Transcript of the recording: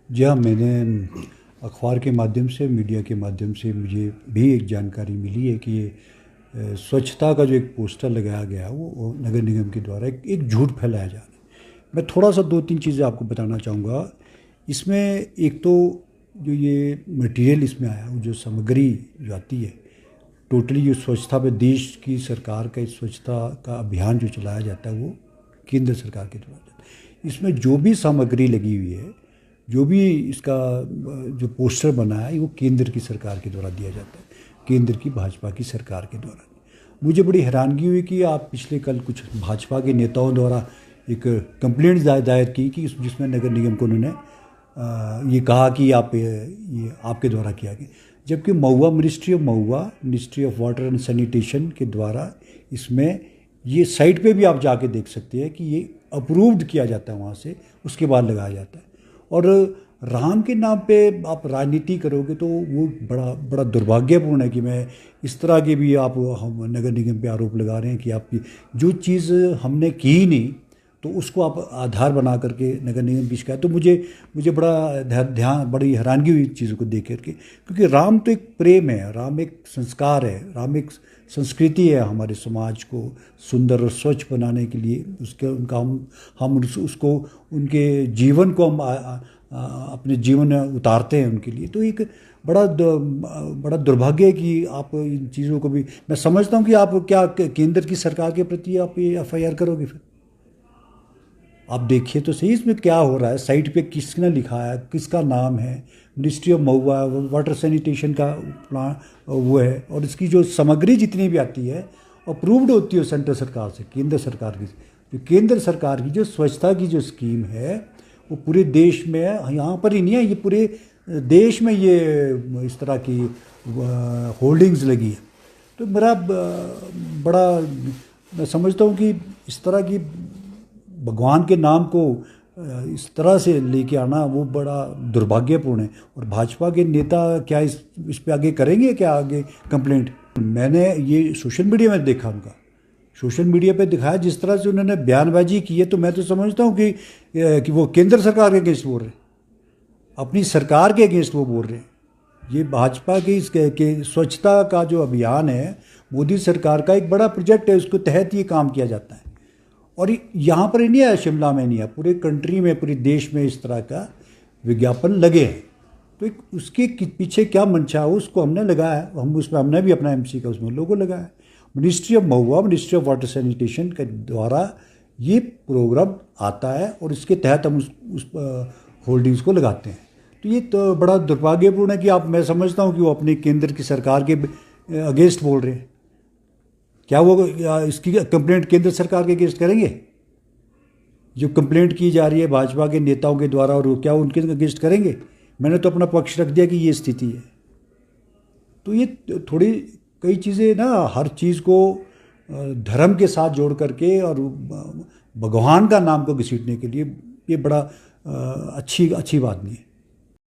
जी हाँ, मैंने अखबार के माध्यम से, मीडिया के माध्यम से मुझे भी एक जानकारी मिली है कि ये स्वच्छता का जो एक पोस्टर लगाया गया है वो नगर निगम के द्वारा एक झूठ फैलाया जा रहा है। मैं थोड़ा सा दो तीन चीज़ें आपको बताना चाहूँगा। इसमें एक तो जो ये मटेरियल इसमें आया, वो जो सामग्री जो आती है, टोटली जो स्वच्छता पे देश की सरकार का इस स्वच्छता का अभियान जो चलाया जाता है वो केंद्र सरकार के द्वारा जाता है। इसमें जो भी सामग्री लगी हुई है, जो भी इसका जो पोस्टर बना है, वो केंद्र की सरकार के द्वारा दिया जाता है, केंद्र की भाजपा की सरकार के द्वारा। मुझे बड़ी हैरानगी हुई कि आप पिछले कल कुछ भाजपा के नेताओं द्वारा एक कंप्लेंट दायर की कि जिसमें नगर निगम को उन्होंने ये कहा कि ये आपके द्वारा किया गया, जबकि ministry of water and sanitation के द्वारा इसमें ये साइट पे भी आप जाके देख सकते हैं कि ये अप्रूव्ड किया जाता है, वहाँ से उसके बाद लगाया जाता है। और राम के नाम पे आप राजनीति करोगे तो वो बड़ा बड़ा दुर्भाग्यपूर्ण है कि मैं इस तरह के भी आप हम नगर निगम पे आरोप लगा रहे हैं कि आपकी जो चीज़ हमने की ही नहीं तो उसको आप आधार बना करके नगर निगम की शिकायत। तो मुझे बड़ा ध्यान, बड़ी हैरानगी हुई चीज़ों को देख करके, क्योंकि राम तो एक प्रेम है, राम एक संस्कार है, राम एक संस्कृति है हमारे समाज को सुंदर और स्वच्छ बनाने के लिए। उसके उनका हम उसको उनके जीवन को हम अपने जीवन में उतारते हैं उनके लिए। तो एक बड़ा दुर्भाग्य है कि आप इन चीज़ों को भी, मैं समझता हूँ कि आप क्या केंद्र की सरकार के प्रति आप ये FIR करोगे। फिर आप देखिए तो सही इसमें क्या हो रहा है, साइट पे किसने लिखा है, किसका नाम है, ministry of Mahua water sanitation का प्लान वो है, और इसकी जो सामग्री जितनी भी आती है अप्रूव्ड होती है सेंट्रल सरकार से, केंद्र सरकार की। जो केंद्र सरकार की जो स्वच्छता की जो स्कीम है वो पूरे देश में, यहाँ पर ही नहीं है, ये पूरे देश में ये इस तरह की होल्डिंग्स लगी है। तो मेरा बड़ा, मैं समझता हूँ कि इस तरह की भगवान के नाम को इस तरह से लेके आना वो बड़ा दुर्भाग्यपूर्ण है। और भाजपा के नेता क्या इस पे आगे करेंगे, क्या आगे कंप्लेंट? मैंने ये सोशल मीडिया में देखा, उनका सोशल मीडिया पे दिखाया जिस तरह से उन्होंने बयानबाजी की है, तो मैं तो समझता हूँ कि वो केंद्र सरकार के अगेंस्ट बोल रहे हैं, अपनी सरकार के अगेंस्ट वो बोल रहे हैं। ये भाजपा की के स्वच्छता का जो अभियान है, मोदी सरकार का एक बड़ा प्रोजेक्ट है, उसके तहत ये काम किया जाता है। और यहाँ पर ही नहीं है, शिमला में नहीं है, पूरे कंट्री में, पूरे देश में इस तरह का विज्ञापन लगे हैं। तो उसके पीछे क्या मंशा है उसको हमने लगाया, हमने भी अपना MC का उसमें लोगो लगाया। Ministry of Mahua, ministry of water sanitation के द्वारा ये प्रोग्राम आता है और इसके तहत हम उस होल्डिंग्स को लगाते हैं। तो ये तो बड़ा दुर्भाग्यपूर्ण है कि आप, मैं समझता हूँ कि वो अपने केंद्र की सरकार के अगेंस्ट बोल रहे हैं। क्या वो इसकी कंप्लेंट केंद्र सरकार के अगेंस्ट करेंगे? जो कंप्लेंट की जा रही है भाजपा के नेताओं के द्वारा, और क्या उनके अगेंस्ट करेंगे? मैंने तो अपना पक्ष रख दिया कि ये स्थिति है। तो ये थोड़ी कई चीज़ें ना, हर चीज़ को धर्म के साथ जोड़ करके और भगवान का नाम को घसीटने के लिए, ये बड़ा अच्छी बात नहीं है।